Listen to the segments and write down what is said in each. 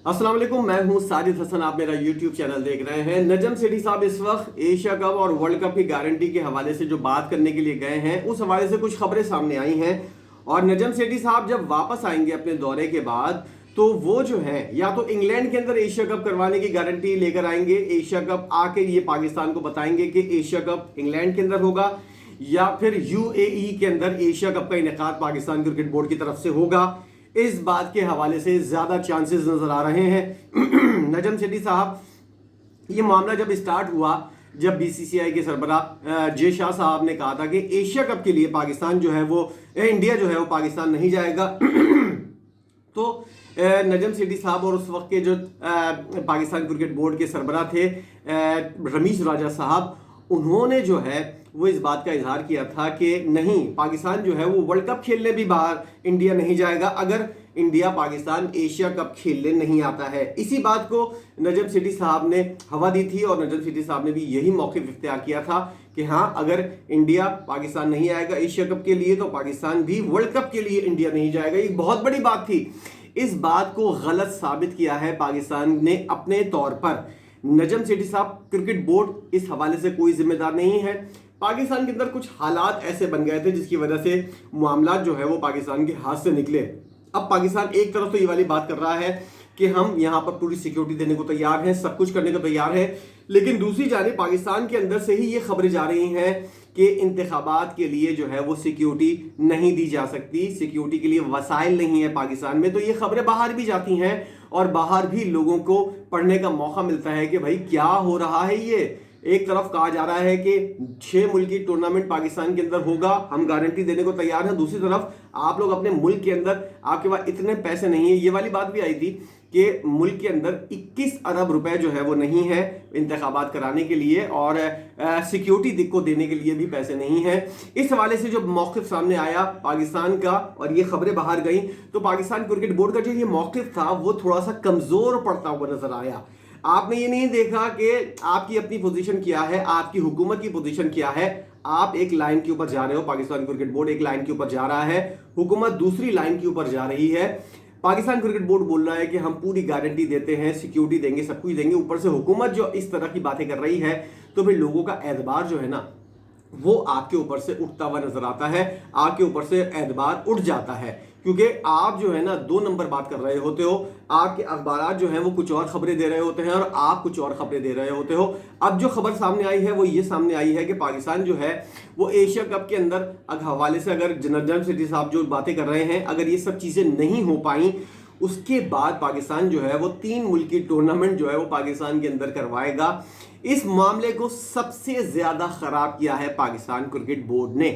अस्सलाम वालेकुम, मैं हूं साजिद हसन। आप मेरा यूट्यूब चैनल देख रहे हैं। नजम सेठी साहब इस वक्त एशिया कप और वर्ल्ड कप की गारंटी के हवाले से जो बात करने के लिए गए हैं, उस हवाले से कुछ खबरें सामने आई हैं। और नजम सेठी साहब जब वापस आएंगे अपने दौरे के बाद, तो वो जो है या तो इंग्लैंड के अंदर एशिया कप करवाने की गारंटी लेकर आएंगे। एशिया कप आके ये पाकिस्तान को बताएंगे कि एशिया कप इंग्लैंड के अंदर होगा, या फिर यूएई के अंदर एशिया कप का इनेकाद पाकिस्तान क्रिकेट बोर्ड की तरफ से होगा। इस बात के हवाले से ज्यादा चांसेस नजर आ रहे हैं। नजम सेठी साहब, ये मामला जब स्टार्ट हुआ, जब बीसीसीआई के सरबराह जे शाह साहब ने कहा था कि एशिया कप के लिए पाकिस्तान जो है वो इंडिया जो है वो पाकिस्तान नहीं जाएगा, तो नजम सेठी साहब और उस वक्त के जो पाकिस्तान क्रिकेट बोर्ड के सरबराह थे रमीज राजा साहब, उन्होंने जो है वो इस बात का इजहार किया था कि नहीं, पाकिस्तान जो है वो वर्ल्ड कप खेलने भी बाहर इंडिया नहीं जाएगा अगर इंडिया पाकिस्तान एशिया कप खेलने नहीं आता है। इसी बात को नजम सेठी साहब ने हवा दी थी और नजम सेठी साहब ने भी यही मौक़िफ़ इख्तियार किया था कि हाँ, अगर इंडिया पाकिस्तान नहीं आएगा एशिया कप के लिए, तो पाकिस्तान भी वर्ल्ड कप के लिए इंडिया नहीं जाएगा। ये बहुत बड़ी बात थी। इस बात को गलत साबित किया है पाकिस्तान ने अपने तौर पर। नजम सेठी साहब, क्रिकेट बोर्ड इस हवाले से कोई जिम्मेदार नहीं है। पाकिस्तान के अंदर कुछ हालात ऐसे बन गए थे जिसकी वजह से मामला जो है वो पाकिस्तान के हाथ से निकले। अब पाकिस्तान एक तरफ तो ये वाली बात कर रहा है कि हम यहां पर पूरी सिक्योरिटी देने को तैयार हैं, सब कुछ करने को तैयार है, लेकिन दूसरी जानिब पाकिस्तान के अंदर से ही ये खबरें जा रही हैं कि इंतखाबात के लिए जो है वो सिक्योरिटी नहीं दी जा सकती, सिक्योरिटी के लिए वसाइल नहीं है पाकिस्तान में। तो ये खबरें बाहर भी जाती हैं और बाहर भी लोगों को पढ़ने का मौका मिलता है कि भाई क्या हो रहा है। ये एक तरफ कहा जा रहा है कि 6 मुल्की टूर्नामेंट पाकिस्तान के अंदर होगा, हम गारंटी देने को तैयार हैं। दूसरी तरफ आप लोग अपने मुल्क के अंदर, आपके पास इतने पैसे नहीं है। ये वाली बात भी आई थी कि मुल्क के अंदर 21 अरब रुपए जो है वो नहीं है इंतखाबात कराने के लिए, और सिक्योरिटी को देने के लिए भी पैसे नहीं है। इस हवाले से जब मौक़िफ़ सामने आया पाकिस्तान का और ये खबरें बाहर गई, तो पाकिस्तान क्रिकेट बोर्ड का जो ये मौक़िफ़ था वो थोड़ा सा कमज़ोर पड़ता हुआ नजर आया। आपने ये नहीं देखा कि आपकी अपनी पोजीशन क्या है, आपकी हुकूमत की पोजीशन क्या है। आप एक लाइन के ऊपर जा रहे हो, पाकिस्तान क्रिकेट बोर्ड एक लाइन के ऊपर जा रहा है, हुकूमत दूसरी लाइन के ऊपर जा रही है। पाकिस्तान क्रिकेट बोर्ड बोल रहा है कि हम पूरी गारंटी देते हैं, सिक्योरिटी देंगे, सब कुछ देंगे, ऊपर से हुकूमत जो इस तरह की बातें कर रही है, तो फिर लोगों का एतबार जो है ना वो आपके ऊपर से उठता हुआ नजर आता है, आपके ऊपर से एतबार उठ जाता है, क्योंकि आप जो है ना 2 नंबर बात कर रहे होते हो। आपके अखबार जो हैं वो कुछ और खबरें दे रहे होते हैं और आप कुछ और खबरें दे रहे होते हो। अब जो खबर सामने आई है वो ये सामने आई है कि पाकिस्तान जो है वो एशिया कप के अंदर हवाले से, अगर नजम सेठी साहब जो बातें कर रहे हैं, अगर ये सब चीजें नहीं हो पाई, उसके बाद पाकिस्तान जो है वो 3 मुल्की टूर्नामेंट जो है वो पाकिस्तान के अंदर करवाएगा। इस मामले को सबसे ज्यादा खराब किया है पाकिस्तान क्रिकेट बोर्ड ने।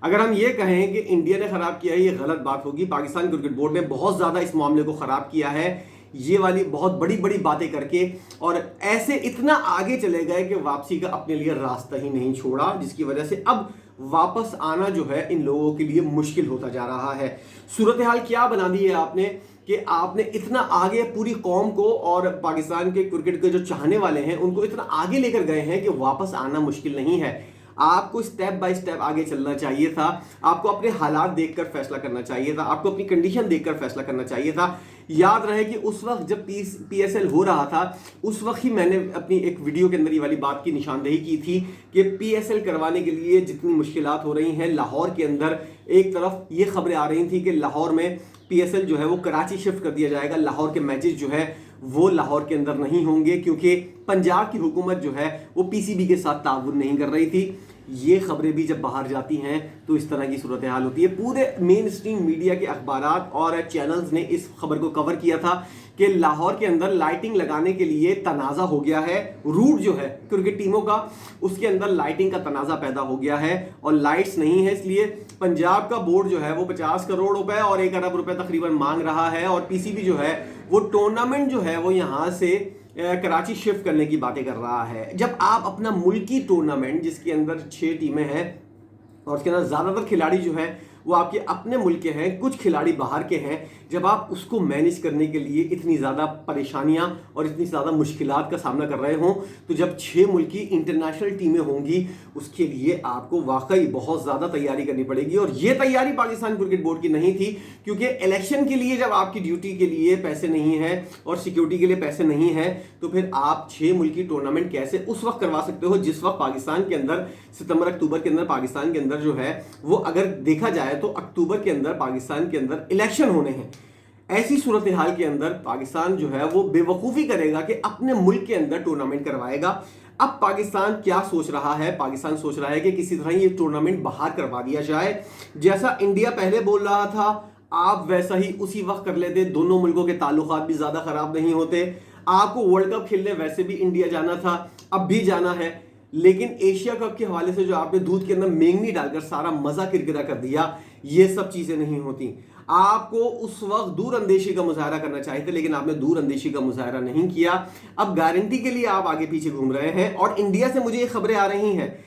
अगर हम ये कहें कि इंडिया ने खराब किया है, ये गलत बात होगी। पाकिस्तान क्रिकेट बोर्ड ने बहुत ज्यादा इस मामले को खराब किया है, ये वाली बहुत बड़ी बड़ी बातें करके, और ऐसे इतना आगे चले गए कि वापसी का अपने लिए रास्ता ही नहीं छोड़ा, जिसकी वजह से अब वापस आना जो है इन लोगों के लिए मुश्किल होता जा रहा है। सूरत हाल क्या बना दी है आपने कि आपने इतना आगे पूरी कौम को और पाकिस्तान के क्रिकेट के जो चाहने वाले हैं उनको इतना आगे लेकर गए हैं कि वापस आना मुश्किल नहीं है। आपको स्टेप बाय स्टेप आगे चलना चाहिए था, आपको अपने हालात देखकर फैसला करना चाहिए था, आपको अपनी कंडीशन देखकर फैसला करना चाहिए था। याद रहे कि उस वक्त जब पीएसएल हो रहा था, उस वक्त ही मैंने अपनी एक वीडियो के अंदर ये वाली बात की निशानदेही की थी कि पीएसएल करवाने के लिए जितनी मुश्किलात हो रही हैं लाहौर के अंदर, एक तरफ ये खबरें आ रही थी कि लाहौर में पीएसएल जो है वो कराची शिफ्ट कर दिया जाएगा, लाहौर के मैचेस जो है वो लाहौर के अंदर नहीं होंगे, क्योंकि पंजाब की हुकूमत जो है वो पीसीबी के साथ ताउन नहीं कर रही थी। ये खबरें भी जब बाहर जाती हैं तो इस तरह की सूरत हाल होती है। पूरे मेन स्ट्रीम मीडिया के अखबारात और चैनल्स ने इस खबर को कवर किया था कि लाहौर के अंदर लाइटिंग लगाने के लिए तनाज़ा हो गया है। रूट जो है क्रिकेट टीमों का, उसके अंदर लाइटिंग का तनाज़ा पैदा हो गया है और लाइट्स नहीं है, इसलिए पंजाब का बोर्ड जो है वो 50 करोड़ रुपए और 1 अरब रुपए तकरीबन मांग रहा है, और पीसीबी जो है वो टूर्नामेंट जो है वो यहाँ से कराची शिफ्ट करने की बातें कर रहा है। जब आप अपना मुल्की टूर्नामेंट जिसके अंदर 6 टीमें हैं और उसके अंदर ज़्यादातर खिलाड़ी जो हैं वो आपके अपने मुल्क के हैं, कुछ खिलाड़ी बाहर के हैं। जब आप उसको मैनेज करने के लिए इतनी ज़्यादा परेशानियां और इतनी ज़्यादा मुश्किलात का सामना कर रहे हों, तो जब 6 मुल्क की इंटरनेशनल टीमें होंगी, उसके लिए आपको वाकई बहुत ज़्यादा तैयारी करनी पड़ेगी। और ये तैयारी पाकिस्तान क्रिकेट बोर्ड की नहीं थी, क्योंकि इलेक्शन के लिए जब आपकी ड्यूटी के लिए पैसे नहीं है और सिक्योरिटी के लिए पैसे नहीं है, तो फिर आप 6 मुल्क की टूर्नामेंट कैसे उस वक्त करवा सकते हो जिस वक्त पाकिस्तान के अंदर सितंबर अक्टूबर के अंदर पाकिस्तान के अंदर जो है वो, अगर देखा जाए तो अक्टूबर के अंदर पाकिस्तान के अंदर इलेक्शन होने हैं। ऐसी सूरत हाल के अंदर पाकिस्तान जो है वो बेवकूफ़ी करेगा कि अपने मुल्क के अंदर टूर्नामेंट करवाएगा। अब पाकिस्तान क्या सोच रहा है? पाकिस्तान सोच रहा है कि किसी तरह ये टूर्नामेंट बाहर करवा दिया जाए। जैसा इंडिया पहले बोल रहा था, आप वैसा ही उसी वक्त कर लेते, दोनों मुल्कों के ताल्लुकात भी ज़्यादा ख़राब नहीं होते। आपको वर्ल्ड कप खेलने वैसे भी इंडिया जाना था, अब भी जाना है, लेकिन एशिया कप के हवाले से जो आपने दूध के अंदर मेंगनी डालकर सारा मजा किरकिरा कर दिया, ये सब चीजें नहीं होती। आपको उस वक्त दूर अंदेशी का मुजाहरा करना चाहिए था, लेकिन आपने दूर अंदेशी का मुजाहरा नहीं किया। अब गारंटी के लिए आप आगे पीछे घूम रहे हैं। और इंडिया से मुझे ये खबरें आ रही हैं,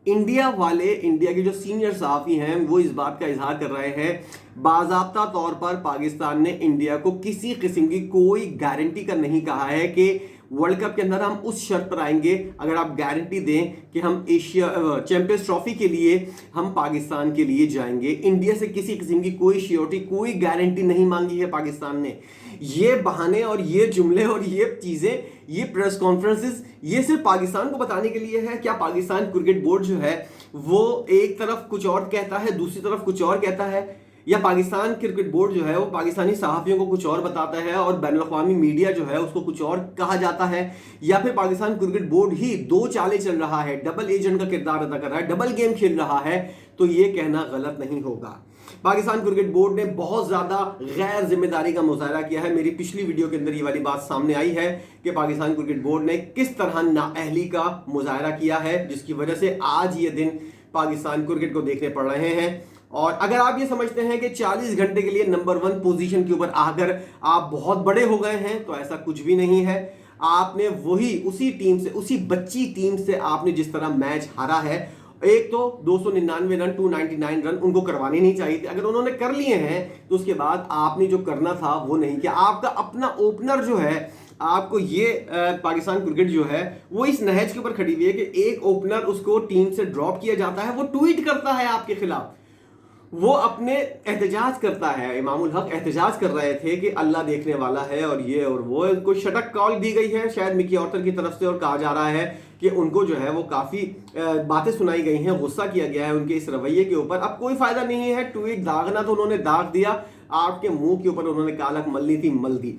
इंडिया वाले, इंडिया के जो सीनियर सहाफ़ी हैं वो इस बात का इजहार कर रहे हैं, बाज़ाब्ता तौर पर पाकिस्तान ने इंडिया को किसी किस्म की कोई गारंटी का नहीं कहा है कि वर्ल्ड कप के अंदर हम उस शर्त पर आएंगे अगर आप गारंटी दें कि हम एशिया चैंपियंस ट्रॉफी के लिए हम पाकिस्तान के लिए जाएंगे। इंडिया से किसी किस्म की कोई श्योरिटी, कोई गारंटी नहीं मांगी है पाकिस्तान ने। ये बहाने और ये जुमले और ये चीज़ें, ये प्रेस कॉन्फ्रेंसेस, ये सिर्फ पाकिस्तान को बताने के लिए है। क्या पाकिस्तान क्रिकेट बोर्ड जो है वो एक तरफ कुछ और कहता है, दूसरी तरफ कुछ और कहता है? या पाकिस्तान क्रिकेट बोर्ड जो है वो पाकिस्तानी सहाफ़ियों को कुछ और बताता है और बैनुल-अक़वामी मीडिया जो है उसको कुछ और कहा जाता है? या फिर पाकिस्तान क्रिकेट बोर्ड ही दो चालें चल रहा है, डबल एजेंट का किरदार अदा कर रहा है, डबल गेम खेल रहा है? तो ये कहना गलत नहीं होगा। पाकिस्तान क्रिकेट बोर्ड ने बहुत ज़्यादा गैर जिम्मेदारी का मुजाहरा किया है। मेरी पिछली वीडियो के अंदर ये वाली बात सामने आई है कि पाकिस्तान क्रिकेट बोर्ड ने किस तरह नाअहली का मुजाहरा किया है, जिसकी वजह से आज ये दिन पाकिस्तान क्रिकेट को देखने पड़ रहे हैं। और अगर आप ये समझते हैं कि 40 घंटे के लिए नंबर 1 पोजीशन के ऊपर आकर आप बहुत बड़े हो गए हैं, तो ऐसा कुछ भी नहीं है। आपने वही उसी टीम से, उसी बच्ची टीम से आपने जिस तरह मैच हारा है, एक तो 299 रन, 299 रन उनको करवाने नहीं चाहिए थे। अगर उन्होंने कर लिए हैं तो उसके बाद आपने जो करना था वो नहीं किया। आपका अपना ओपनर जो है, आपको ये पाकिस्तान क्रिकेट जो है वो इस नहज के ऊपर खड़ी हुई है कि एक ओपनर उसको टीम से ड्रॉप किया जाता है, वो ट्वीट करता है आपके खिलाफ, वो अपने एहतजाज करता है। इमामुल हक एहतजाज कर रहे थे कि अल्लाह देखने वाला है और ये और वो, इनको शटक कॉल दी गई है शायद मिकी ऑर्थर की तरफ से, और कहा जा रहा है कि उनको जो है वो काफ़ी बातें सुनाई गई हैं, गुस्सा किया गया है उनके इस रवैये के ऊपर। अब कोई फ़ायदा नहीं है, ट्वीट दागना तो उन्होंने दाग दिया, आपके मुंह के ऊपर उन्होंने कालक मलनी थी, मल दी।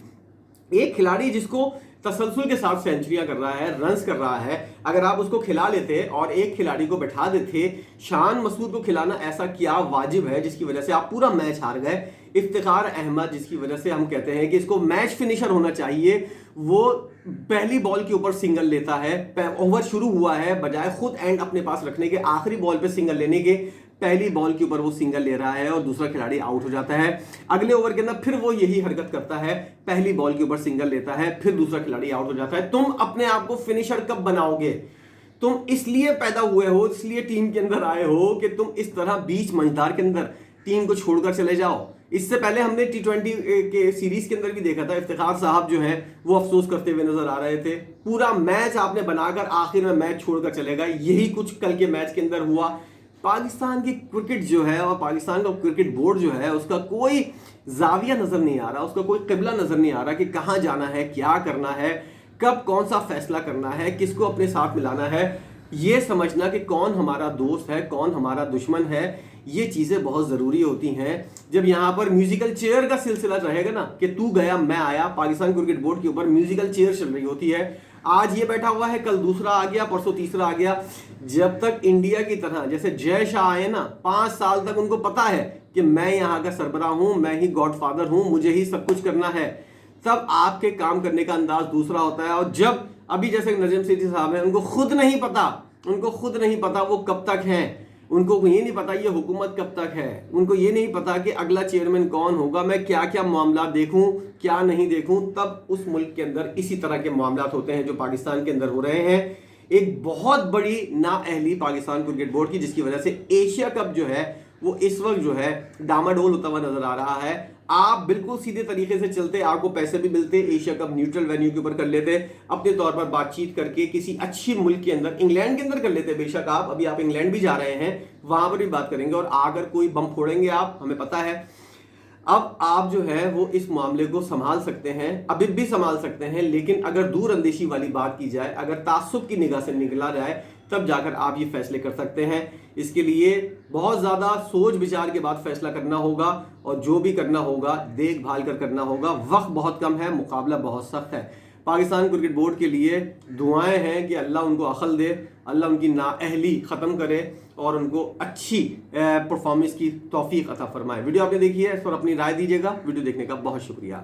एक खिलाड़ी जिसको तसलसल के साथ सेंचुरियां कर रहा है, रन्स कर रहा है, अगर आप उसको खिला लेते और एक खिलाड़ी को बैठा देते, शान मसूद को खिलाना ऐसा क्या वाजिब है जिसकी वजह से आप पूरा मैच हार गए? इफ्तिखार अहमद, जिसकी वजह से हम कहते हैं कि इसको मैच फिनिशर होना चाहिए, वो पहली बॉल के ऊपर सिंगल लेता है, ओवर शुरू हुआ है, बजाय खुद एंड अपने पास रखने के, आखिरी बॉल पे सिंगल लेने के, पहली बॉल के ऊपर वो सिंगल ले रहा है और दूसरा खिलाड़ी आउट हो जाता है। अगले ओवर के अंदर फिर वो यही हरकत करता है, पहली बॉल के ऊपर सिंगल लेता है, फिर दूसरा खिलाड़ी आउट हो जाता है। तुम अपने आप को फिनिशर कब बनाओगे? तुम इसलिए पैदा हुए हो, इसलिए टीम के अंदर आए हो कि तुम इस तरह बीच मंझदार के अंदर टीम को छोड़कर चले जाओ। इससे पहले हमने T20 के सीरीज के अंदर भी देखा था, इफ्तिखार साहब जो है वो अफसोस करते हुए नजर आ रहे थे। पूरा मैच आपने बनाकर आखिर में मैच छोड़कर चले गए, यही कुछ कल के मैच के अंदर हुआ। पाकिस्तान की क्रिकेट जो है और पाकिस्तान का क्रिकेट बोर्ड जो है उसका कोई जाविया नजर नहीं आ रहा, उसका कोई किबला नजर नहीं आ रहा कि कहाँ जाना है, क्या करना है, कब कौन सा फैसला करना है, किसको अपने साथ मिलाना है। ये समझना कि कौन हमारा दोस्त है, कौन हमारा दुश्मन है, ये चीज़ें बहुत ज़रूरी होती हैं। जब यहाँ पर म्यूजिकल चेयर का सिलसिला रहेगा ना कि तू गया मैं आया, पाकिस्तान क्रिकेट बोर्ड के ऊपर म्यूजिकल चेयर चल रही होती है, आज ये बैठा हुआ है, कल दूसरा आ गया, परसों तीसरा आ गया। जब तक इंडिया की तरह जैसे जय शाह आए ना, 5 साल तक उनको पता है कि मैं यहाँ का सरबराह हूँ, मैं ही गॉडफादर हूँ, मुझे ही सब कुछ करना है, तब आपके काम करने का अंदाज दूसरा होता है। और जब अभी जैसे नजम सेठी साहब हैं, उनको खुद नहीं पता वो कब तक हैं, उनको ये नहीं पता ये हुकूमत कब तक है, उनको ये नहीं पता कि अगला चेयरमैन कौन होगा, मैं क्या क्या मामला देखूं क्या नहीं देखूं। तब उस मुल्क के अंदर इसी तरह के मामला होते हैं जो पाकिस्तान के अंदर हो रहे हैं। एक बहुत बड़ी नाअहली पाकिस्तान क्रिकेट बोर्ड की, जिसकी वजह से एशिया कप जो है वो इस वक्त जो है डामाडोल होता हुआ नजर आ रहा है। आप बिल्कुल सीधे तरीके से चलते, आपको पैसे भी मिलते, एशिया कप न्यूट्रल वेन्यू के ऊपर कर लेते, अपने तौर पर बातचीत करके किसी अच्छी मुल्क के अंदर, इंग्लैंड के अंदर कर लेते। बेशक आप अभी आप इंग्लैंड भी जा रहे हैं, वहां पर भी बात करेंगे और आकर कोई बम फोड़ेंगे आप, हमें पता है। अब आप जो है वो इस मामले को संभाल सकते हैं, अभी भी संभाल सकते हैं, लेकिन अगर दूर अंदेशी वाली बात की जाए, अगर तासुब की निगाह से निकला जाए, तब जाकर आप ये फैसले कर सकते हैं। इसके लिए बहुत ज्यादा सोच विचार के बाद फैसला करना होगा और जो भी करना होगा देखभाल कर करना होगा। वक्त बहुत कम है, मुकाबला बहुत सख्त है। पाकिस्तान क्रिकेट बोर्ड के लिए दुआएं हैं कि अल्लाह उनको अकल दे, अल्लाह उनकी नाअहली ख़त्म करे और उनको अच्छी परफॉर्मेंस की तौफीक अता फरमाए। वीडियो आपने देखी है, इस पर अपनी राय दीजिएगा। वीडियो देखने का बहुत शुक्रिया।